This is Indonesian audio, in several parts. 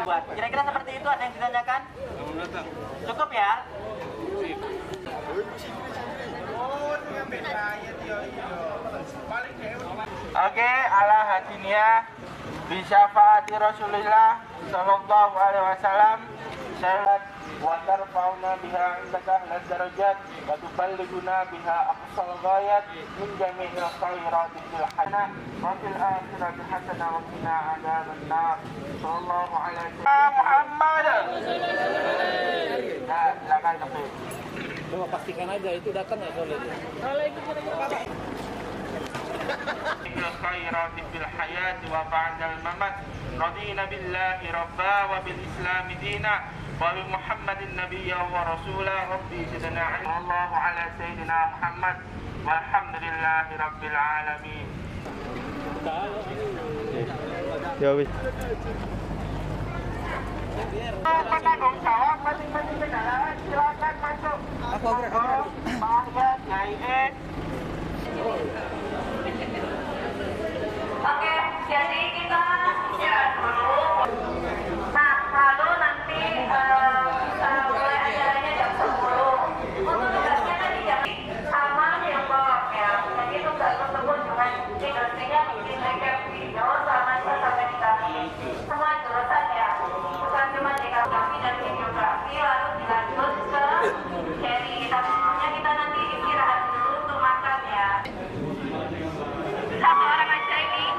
Kira-kira seperti itu, ada yang ditanyakan? Cukup ya? Oke, ala hadiniah bisyafaati Rasulillah sallallahu alaihi wasallam syarat wa tarfa'una biha indaka ahla darajat wa tuballighuna biha aqsal ghayat min jami'il khairati fil hayat wa fil akhirati hasanah wa qina adzaban nar sallallahu alaihi Muhammad. Nah, silakan Kepri. Coba pastikan aja itu datang nggak soal itu. Kalau itu kira-kira الخيرات في الحياة وبعد الممات رضينا بالله ربا وبالإسلام دينا وبمحمد النبي ورسولا ربي زدنا علما الله على سيدنا محمد والحمد لله رب العالمين. Ya wis. Penanggung jawab masing-masing negara silakan masuk. Oke, jadi kita istirahat dulu. Nah, lalu nanti mulai acaranya jam 10. Untuk tugasnya nanti jam sama Tiongkok ya. Jadi tugas tersebut dengan industrinya bikin recap video sama sampai dikasih semua jurusan ya. Bukan cuma DKV dan videografi, lalu dilanjut ke seri. Tapi sebelumnya kita nanti istirahat dulu untuk makan ya. Satu orang aja ini.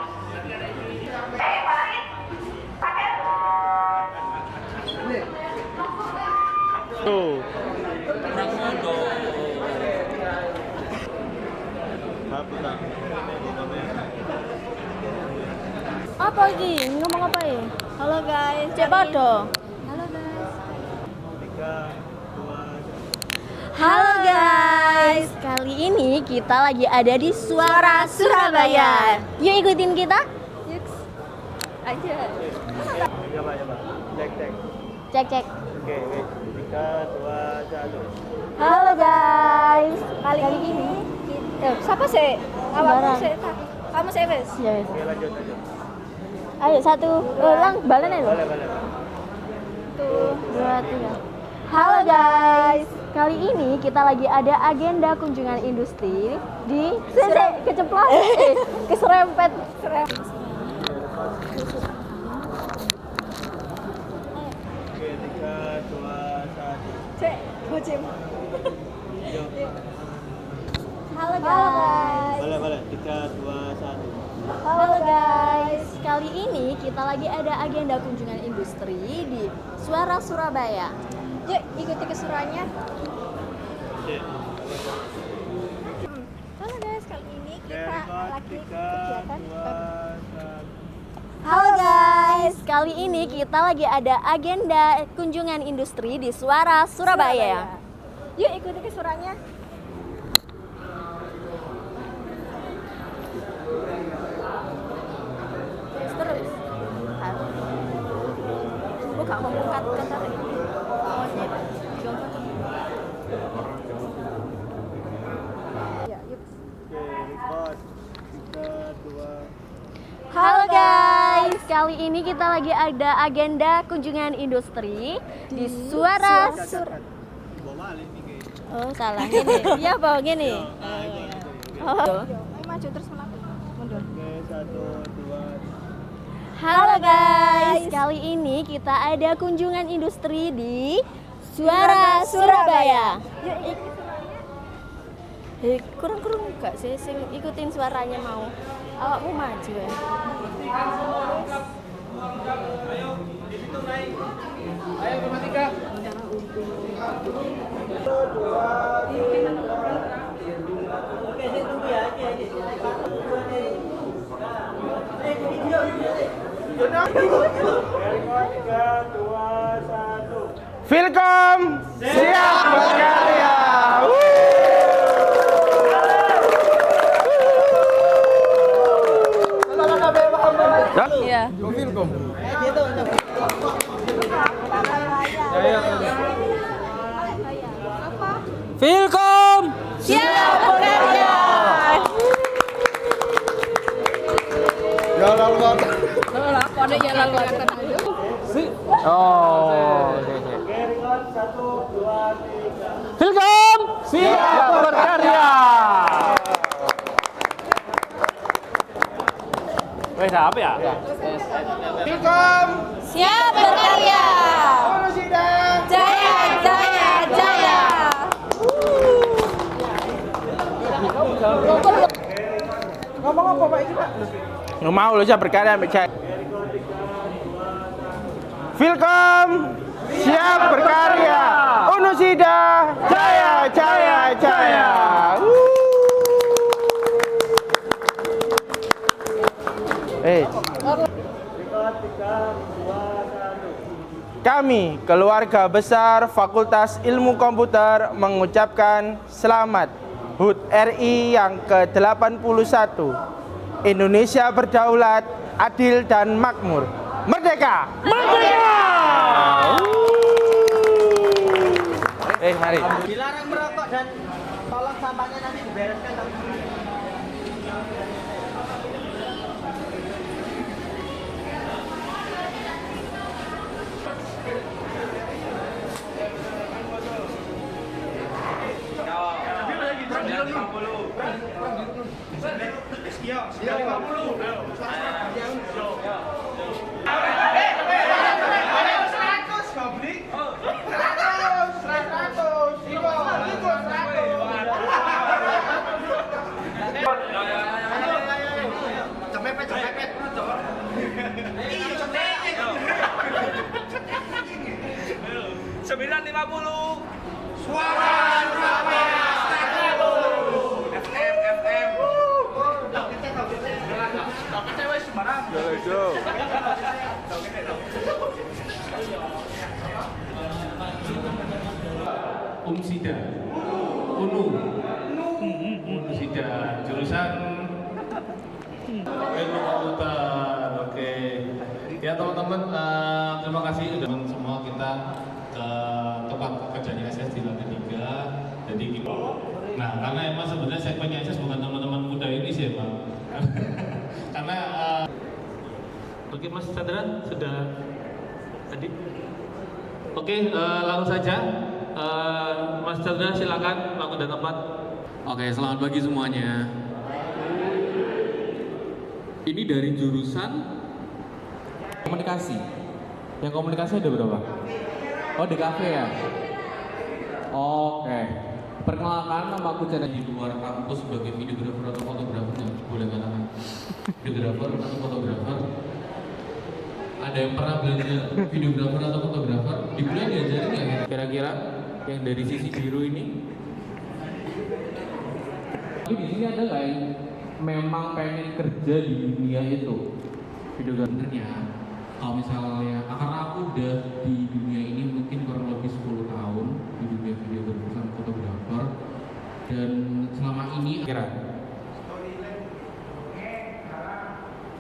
Farid, pakai. Tuh. Apa lagi? Ngomong apa ya? Halo guys. Coba dong. Halo guys. Halo guys. Kali ini kita lagi ada di Suara Surabaya. Yuk ikutin kita. Yuk. Aja. Coba. Cek. Cek. Oke, 3, 2, 1. Halo guys. Kali ini Siapa sih? Awakmu Barang. sih. Kamu sih wes. ya wes. Oke, lanjut. Ayo satu, ulang balen aja. Boleh. 2, 3. Halo guys, kali ini kita lagi ada agenda kunjungan industri di keceplosan, keserempet. Oke, 3, 2, 1. Cek, bocim. Halo guys. Boleh. 3, 2, 1. Halo guys, kali ini kita lagi ada agenda kunjungan industri di Suara Surabaya. Yuk, ikuti keseruannya. Oke. Halo guys, kali ini kita lagi 3, kegiatan 2, 1. Halo guys, kali ini kita lagi ada agenda kunjungan industri di Suara Surabaya. Yuk, ikuti keseruannya. Terus, buka mau buka kata Ya, yuk. Oke, record. 3, 2. Halo guys, kali ini kita lagi ada agenda kunjungan industri di Suara Bawa ini kayak. Oh salah, gini. Iya bawa gini. Oh. Ayo maju terus mundur. Oke, 1, 2. Halo guys, kali ini kita ada kunjungan industri di Suara Surabaya. Yuk, ikuti keseruannya. Kurang gak sih sing ikutin suaranya mau. Awakmu maju ya. Filkom siap berkarya. Iya. Filkom. Filkom. Siap bekerja. Ya Allah. Apa nih jalan Oh, oke. Record 1, 2, 3. Filkom siap berkarya. Weh, apa ya? Filkom Siap berkarya. Unusida. Jaya, jaya, jaya. Ngomong apa Pak iki Pak? Nggak mau lu siap berkarya ambek cai. Filkom siap berkarya. Unusida jaya jaya jaya. Kami, keluarga besar Fakultas Ilmu Komputer mengucapkan selamat HUT RI yang ke-81. Indonesia berdaulat, adil dan makmur. Merdeka! Merdeka! Mari. Dilarang merokok dan tolong sampahnya nanti dibereskan. Umsida, Umsida, jurusan ilmu komputer. Oke, ya teman-teman, terima kasih udah semua kita ke tempat kerjanya SS di lantai 3. Jadi kita, nah karena emang sebenarnya segmennya SS bukan teman-teman muda ini sih Pak. Karena oke Mas Chandra sudah tadi. Oke, langsung saja. Mas Chandra silakan waktu dan tempat. Oke, selamat pagi semuanya. Ini dari jurusan komunikasi. Yang komunikasi ada berapa? Oh, DKV ya? Oke. Perkenalkan, nama aku Chandra di luar kampus sebagai videografer atau fotografer. Boleh katakan videografer atau fotografer. Ada yang pernah belajar videografer atau fotografer? Di kuliah diajarin nggak kira-kira yang dari sisi biru ini? Tapi di sini ada nggak yang memang pengen kerja di dunia itu? Videografernya, kalau misalnya, karena aku udah di dunia ini mungkin kurang lebih 10 tahun di dunia videografer sama fotografer, dan selama ini kira.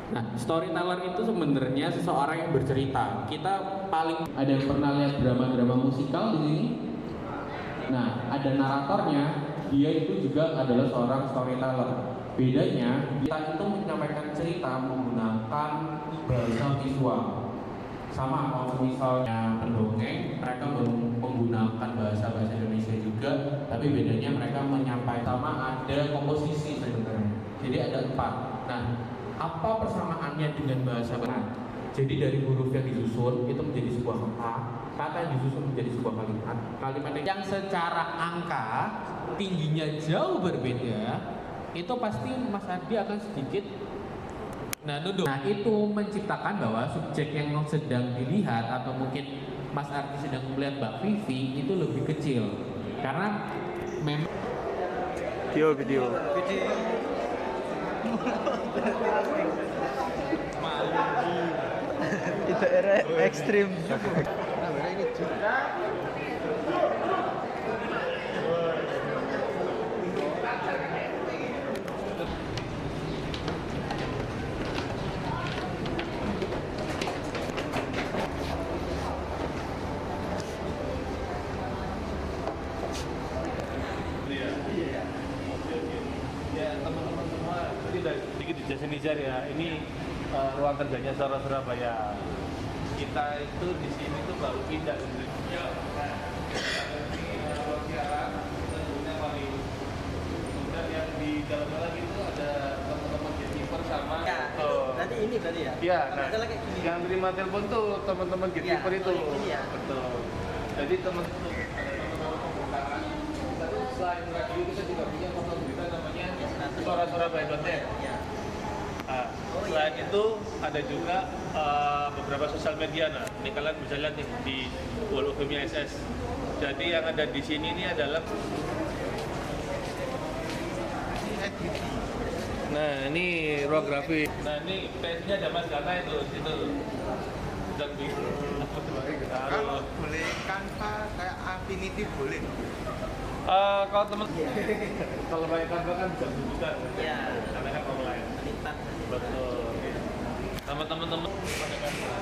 Nah, storyteller itu sebenarnya seseorang yang bercerita. Kita paling ada yang pernah lihat drama-drama musikal di sini. Nah, ada naratornya, dia itu juga adalah seorang storyteller. Bedanya, kita itu menyampaikan cerita menggunakan bahasa visual. Sama kalau misalnya pendongeng, mereka menggunakan bahasa Indonesia juga, tapi bedanya mereka menyampaikan sama ada komposisi sebenarnya. Jadi ada 4. Nah, apa persamaannya dengan bahasa Belanda? Jadi dari huruf yang disusun itu menjadi sebuah kata yang disusun menjadi sebuah kalimat yang secara angka tingginya jauh berbeda, itu pasti Mas Ardi akan sedikit nunduk. Nah, itu menciptakan bahwa subjek yang sedang dilihat atau mungkin Mas Ardi sedang melihat Mbak Vivi itu lebih kecil karena memang Video. Itu era ekstrim. Sedikit dijelasin Nijar ya, ini ruang kerjanya Suara Surabaya. Kita kita itu di sini tuh baru pindah gitu. Kemudian yang di dalam lagi itu ada teman-teman gatekeeper sama Nanti ini berarti ya? iya, nah, yang terima telepon tuh teman-teman gatekeeper itu. Betul. Jadi teman-teman pembukaan kita tuh selain radio kita juga punya portal berita namanya suara-surabaya.net. Nah, selain itu ada juga beberapa sosial media. Nah, ini kalian bisa lihat nih di Wall of Fame ISS. Jadi yang ada di sini ini adalah nah ini ruang grafik. Nah ini page-nya ada Mas Gana itu situ. Dan Kalau boleh Canva kayak Affinity boleh. kalau teman kalau pakai Canva kan bisa juga. Iya. Karena kan online. Betul. Sama teman-teman pakai Canva.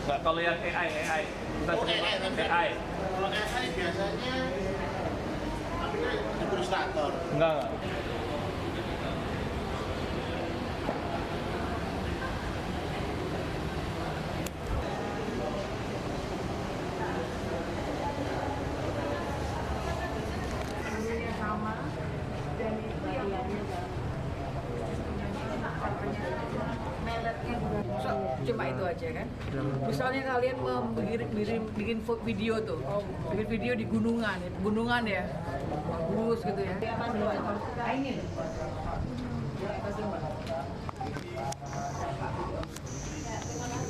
Nggak, kalau yang AI kita sering AI. Kalau AI biasanya Illustrator. Enggak. Cuma itu aja kan. Misalnya kalian bikin video tuh, bikin video di gunungan ya, bagus gitu ya.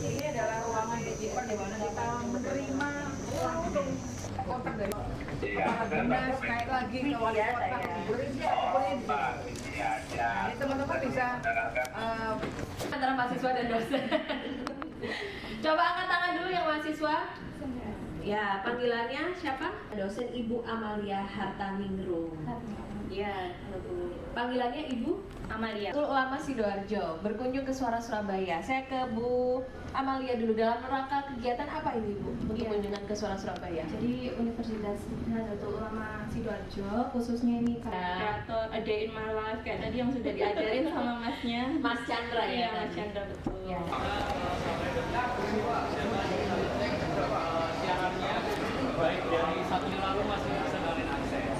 Ini adalah ruangan gatekeeper di mana kita menerima langsung kontak dari kepala dinas, naik lagi ke wali kota, pokoknya di sini. Jadi teman-teman bisa Antara mahasiswa dan dosen. Coba angkat tangan dulu yang mahasiswa. Ya, panggilannya siapa? Dosen Ibu Amalia Hartaningrum. Ya, panggilannya Ibu Amalia. Tul Ulama Sidoarjo berkunjung ke Suara Surabaya. Saya ke Bu Amalia dulu. Dalam rangka kegiatan apa ini, Bu? Untuk kunjungan ke Suara Surabaya. Jadi Universitas Nahdlatul Ulama Sidoarjo khususnya ini kreator A Day in My Life kayak tadi yang sudah diajarin sama masnya. Mas Chandra ya. Iya, Mas Chandra betul. Ya. Siarannya baik dari 1 minggu lalu masih bisa kalian akses.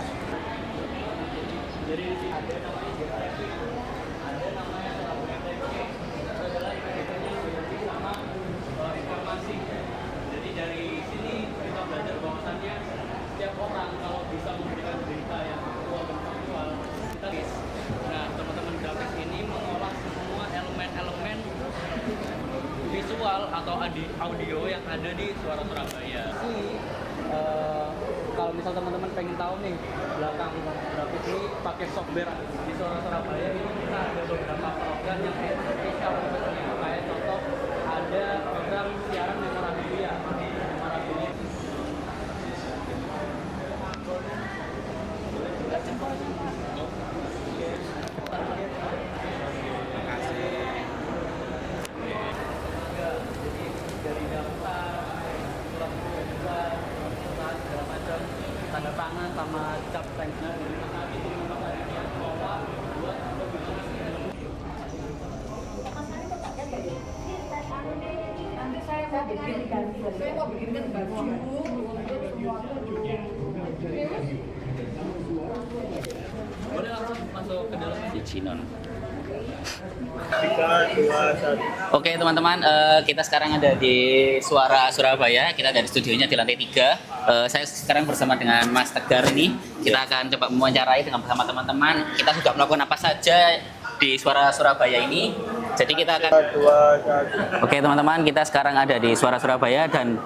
Jadi di sini ada namanya GTV, ada namanya Surabaya TV, itu adalah event-eventnya berarti sama informasi. Jadi dari sini kita belajar bahwasannya setiap orang kalau bisa memberikan berita yang aktual dan faktual, kita bisa. Nah, teman-teman grafis ini mengolah semua elemen-elemen visual atau audio yang ada di Suara Surabaya. Kalau misal teman-teman pengen tahu nih belakang grafis ini pakai software di Suara Surabaya ini kita ada beberapa program yang spesial sebenarnya. Kayak contoh ada program siaran memorabilia. Dari daftar, surat keputusan, segala macam, tanda tangan sama cap tanknya. Nanti teman-teman yang bawa buat nanti saya mau bikinkan baju. boleh langsung masuk ke dalam di Cinon. 3, 2, 1. Oke teman-teman, kita sekarang ada di Suara Surabaya. Kita dari studionya di lantai 3. Saya sekarang bersama dengan Mas Tegar ini. Kita akan coba mewawancarai dengan bersama teman-teman. Kita sudah melakukan apa saja di Suara Surabaya ini. Jadi kita akan. 2, 1. Oke teman-teman, kita sekarang ada di Suara Surabaya dan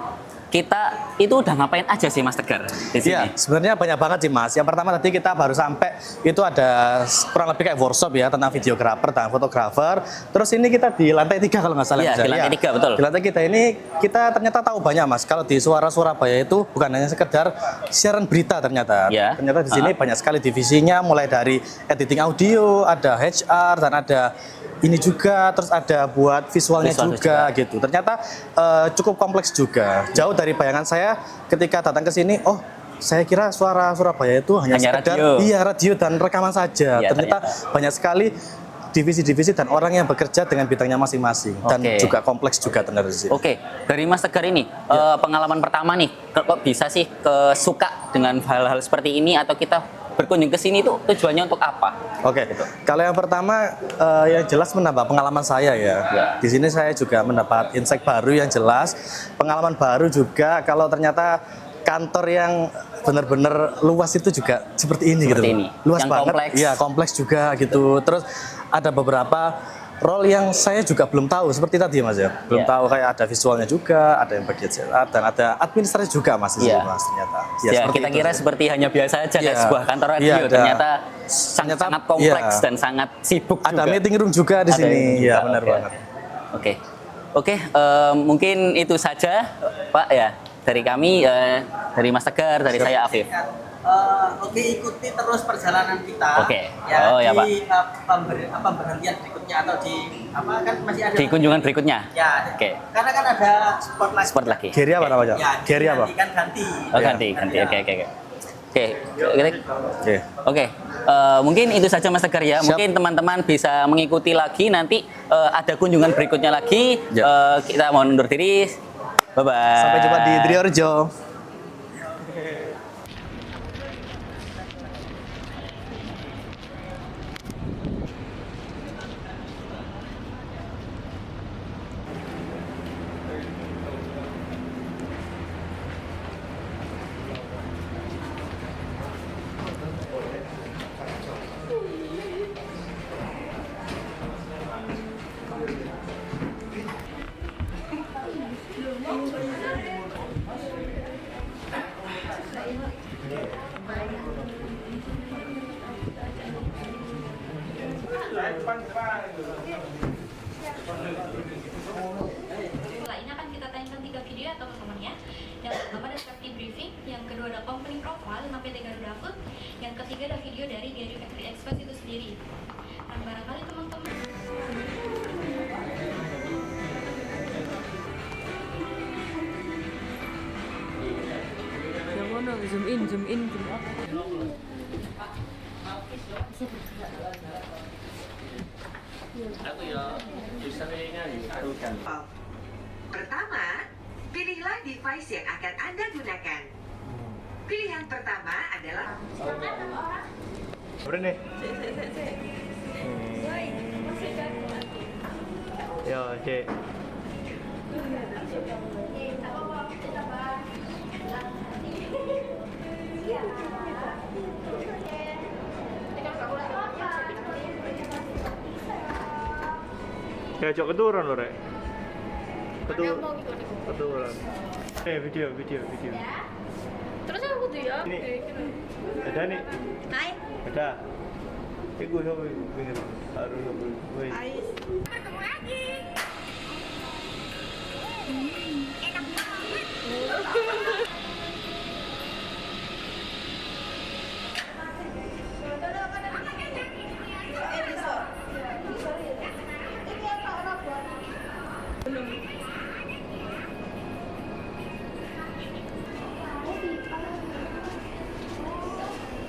kita itu udah ngapain aja sih Mas Tegar di sini? Iya, sebenarnya banyak banget sih Mas. Yang pertama tadi kita baru sampai itu ada kurang lebih kayak workshop ya tentang videografer dan fotografer. Terus ini kita di lantai 3 kalau nggak salah. Iya, di lantai 3 betul. Di lantai kita ini kita ternyata tahu banyak Mas. Kalau di Suara Surabaya itu bukan hanya sekedar siaran berita ternyata. Ya. Ternyata di sini banyak sekali divisinya, mulai dari editing audio, ada HR dan ada ini juga, terus ada buat visualnya juga gitu. Ternyata cukup kompleks juga. Jauh dari bayangan saya ketika datang ke sini. Oh, saya kira Suara Surabaya itu hanya sekedar radio. Iya, radio dan rekaman saja. Ya, ternyata banyak sekali divisi-divisi dan orang yang bekerja dengan bidangnya masing-masing dan Oke. juga kompleks juga ternyata di sini. Oke, dari Mas Tegar ini pengalaman pertama nih, kok bisa sih suka dengan hal-hal seperti ini atau kita berkunjung ke sini itu tujuannya untuk apa? Oke, kalau yang pertama yang jelas menambah pengalaman saya ya. Di sini saya juga mendapat insight baru yang jelas, pengalaman baru juga kalau ternyata kantor yang benar-benar luas itu juga seperti ini Seperti gitu. ini. Luas Yang banget. kompleks. Iya, kompleks juga gitu. Terus ada beberapa role yang saya juga belum tahu seperti tadi Mas ya. Belum Iya. tahu kayak ada visualnya juga, ada yang bagian CLA dan ada administrasi juga Mas di sini Iya. Mas ternyata. Ya, seperti kita itu kira sih. seperti hanya biasa saja kayak Iya. sebuah kantor radio, Iya, ada. ternyata sangat kompleks iya. dan sangat sibuk Ada juga. meeting room juga di Ada sini. meeting Iya, juga, benar oke. banget. Oke, mungkin itu saja Pak ya dari kami, dari Mas Tegar, dari saya Afif. Oke, ikuti terus perjalanan kita. Oke. Ya, Oh, ya, di pemberhentian berikutnya atau di apa kan masih ada Di kunjungan berikutnya. Ya. Oke. Karena kan ada spot lagi. Sport lagi. Geri apa namanya? Ya, Geri apa? nanti kan ganti. Oh, ganti. Oke. Oke. Oke, mungkin itu saja Mas Tegar ya. Siap. Mungkin teman-teman bisa mengikuti lagi nanti ada kunjungan berikutnya lagi. Kita mohon undur diri. Bye bye. Sampai jumpa di Triorjo. Setelah ini akan kita tayangkan 3 video ya teman-teman ya. Yang pertama ada safety briefing, yang kedua ada company profile tentang PT Garuda Food, yang ketiga ada video dari Gary Factory Express itu sendiri. Dan barangkali teman-teman Pertama, pilihlah device yang akan Anda gunakan. Pilihan pertama adalah Berapa nih? Yo, cek. Ya, cok keturun loh, Rek. Keturun. Video. terus aku tuh ya. Ini. Ada nih. Hai. Ada. Gue sama pinggir. Harus gue. Bertemu lagi.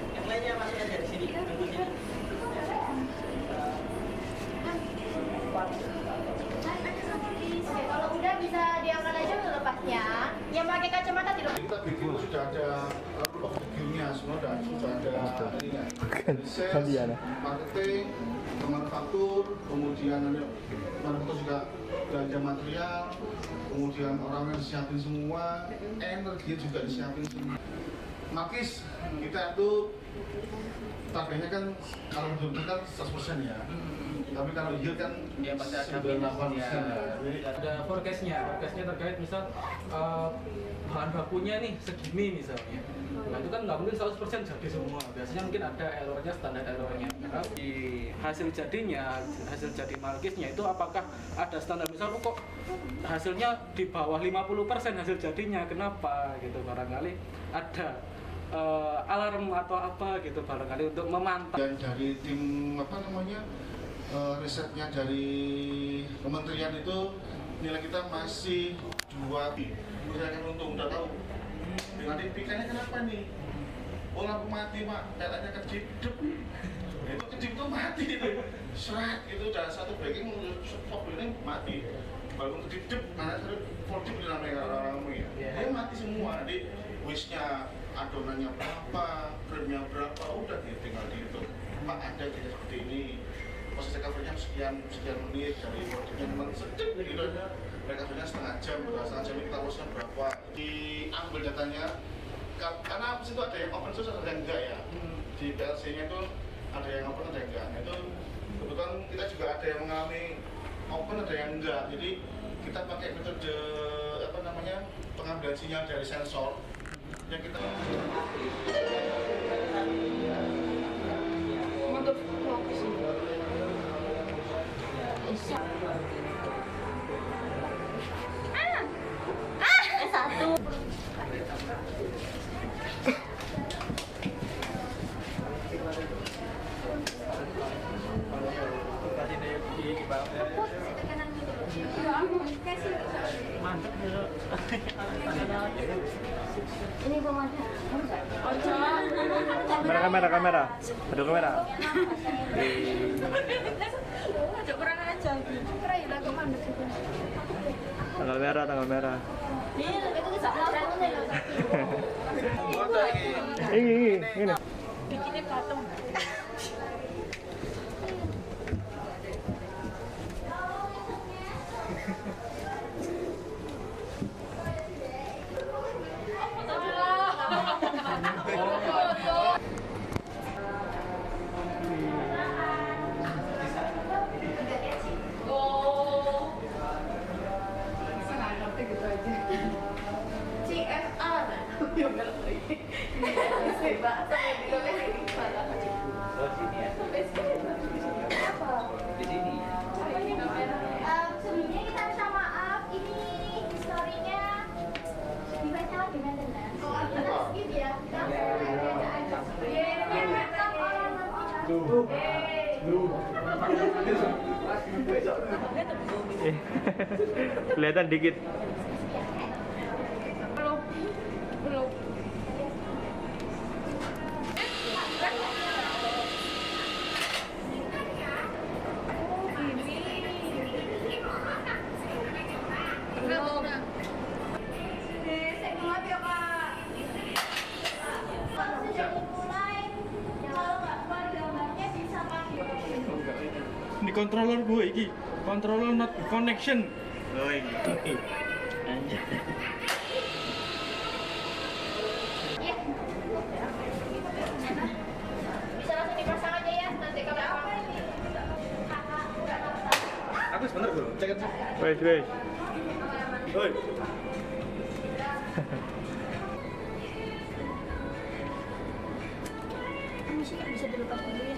Yang lainnya masuk aja di sini. Tunggu sini. Kalau udah bisa diangkat aja untuk lepasnya. Yang pakai kacamata tidak. Kita bikin sudah ada figurnya semua sudah ada sales, marketing, manufaktur, kemudian manufaktur juga belanja material, kemudian orang yang disiapin semua, energi juga disiapin semua. Makis kita itu targetnya kan kalau betul kan 100% ya. Tapi kalau yield kan Ya, pasti ada 98%. Jadi ada forecastnya terkait misal bahan bakunya nih segini misalnya. Nah itu kan nggak mungkin 100% jadi semua. Biasanya mungkin ada errornya, standar errornya. Karena di hasil jadinya, hasil jadi markisnya itu apakah ada standar misal kok hasilnya di bawah 50% hasil jadinya, kenapa gitu, barangkali ada alarm atau apa gitu barangkali untuk memantau. Dan dari tim apa namanya risetnya dari kementerian itu nilai kita masih 2. Saya akan untung udah tahu. Nanti pikirnya kenapa nih? Oh lampu mati pak, datanya kecil. Nah, itu kedip itu mati itu. Serat itu udah satu breaking stop ini mati. Walaupun kedip karena foldip di namanya ya. Dia mati semua. Nanti wishnya adonannya berapa, krimnya berapa, udah tinggal dihitung. Pak ada jadi seperti ini. Proses recovery-nya sekian menit dari foldipnya cuma sedikit gitu. Recovery-nya setengah jam ini kita posnya berapa. Diambil datanya karena itu ada yang open source ada yang enggak ya. Di PLC-nya itu ada yang open ada yang enggak. Nah, itu kebetulan kita juga ada yang mengalami open ada yang enggak. Jadi kita pakai metode pengambilan sinyal dari sensor yang kita satu. Ini pemadam. Kamera. Ada kamera. Ada kurang aja. Keren ya aku mandek itu. Tanggal merah. Ini itu bisa langsung Ini. bikinnya patung. Sebelumnya kita minta maaf, ini historinya dibaca lagi maintenance. Kita skip ya. Kelihatan dikit. Belum. Di controller gue iki, controller not connection. Oh iki. Anjir. Bisa langsung dipasang aja ya, nanti kalau apa ini. Aku sebentar bro, cek aja. Wes. Oi. Musiknya bisa dilepas dulu ya.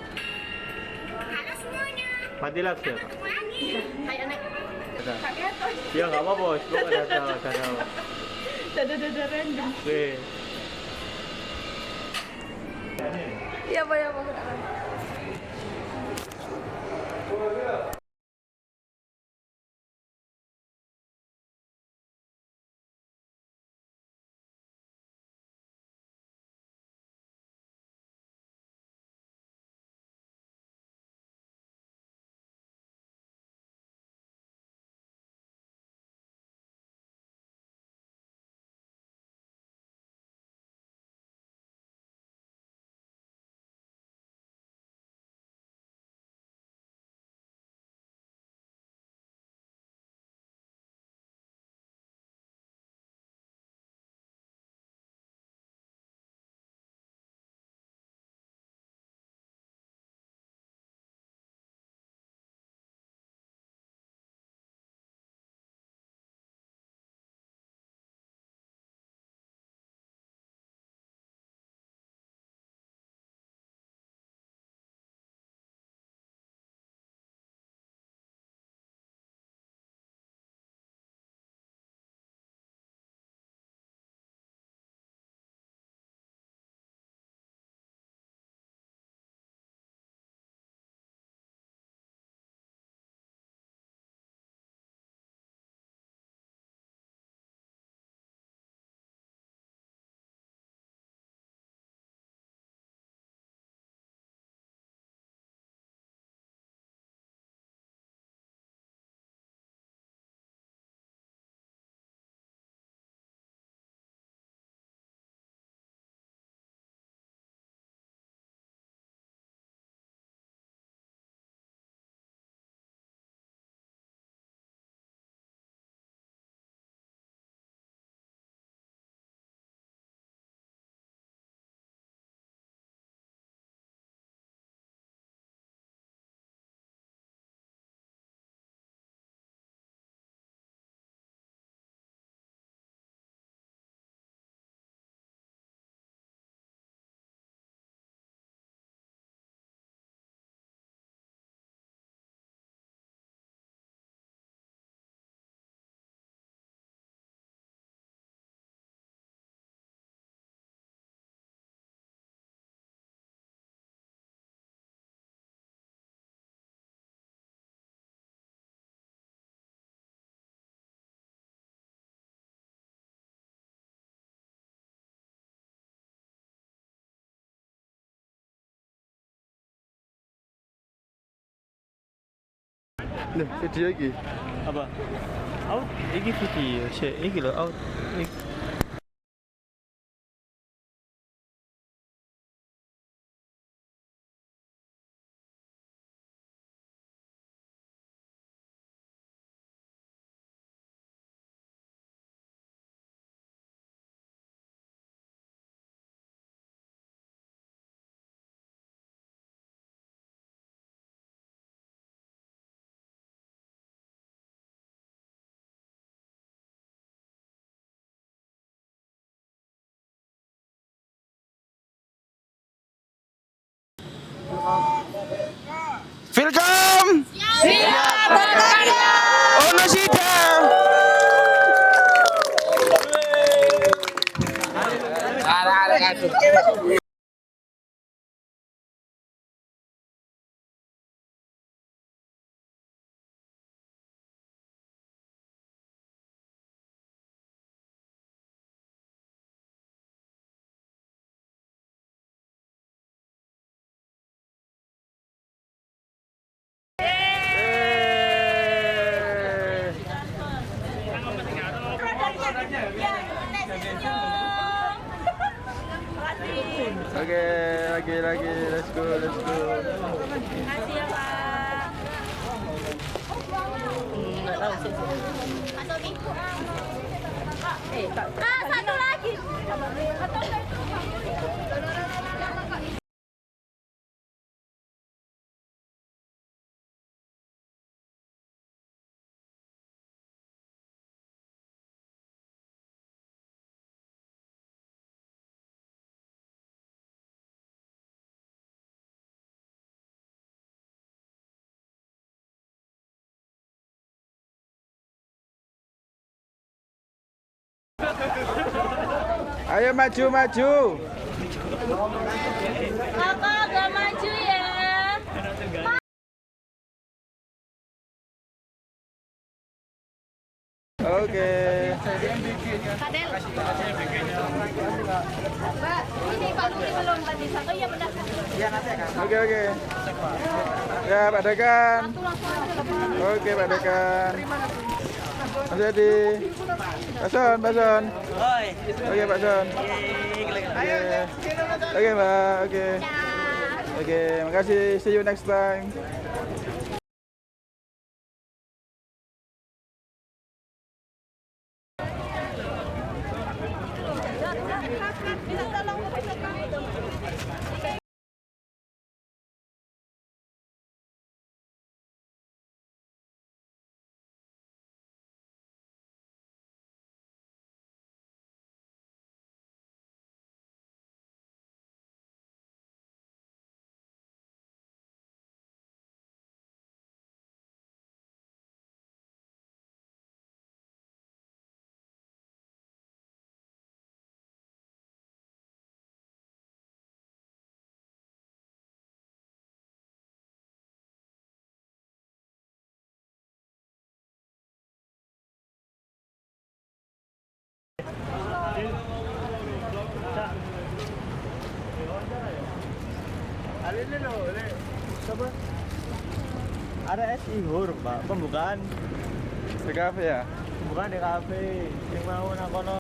Halo semuanya. Mati lah ya. Hai anak. Pakai apa? Ya nggak apa-apa, bos. Lo ada. Dada random. Weh. Iya, Pak. Loh, video iki. Apa? Out iki video, sih iki lho out. Welcome. Siap berkarya. Ono sida. Oke, lagi, let's go. Makasih ya, Pak. Nggak tahu sih. Satu lagi. Ayo maju. Kakak gak maju ya. Oke. Mbak, ini Pak Nuri belum tadi satu ya benar. Oke. Ya, Pak Dekan. Oke, Pak Dekan. Mas Edi. Pak Son. Oke, Pak Son. Oke, Mbak. Oke, makasih. See you next time. Ada SI huruf, Pak. Pembukaan di kafe ya? Pembukaan di kafe. Yang mau nakono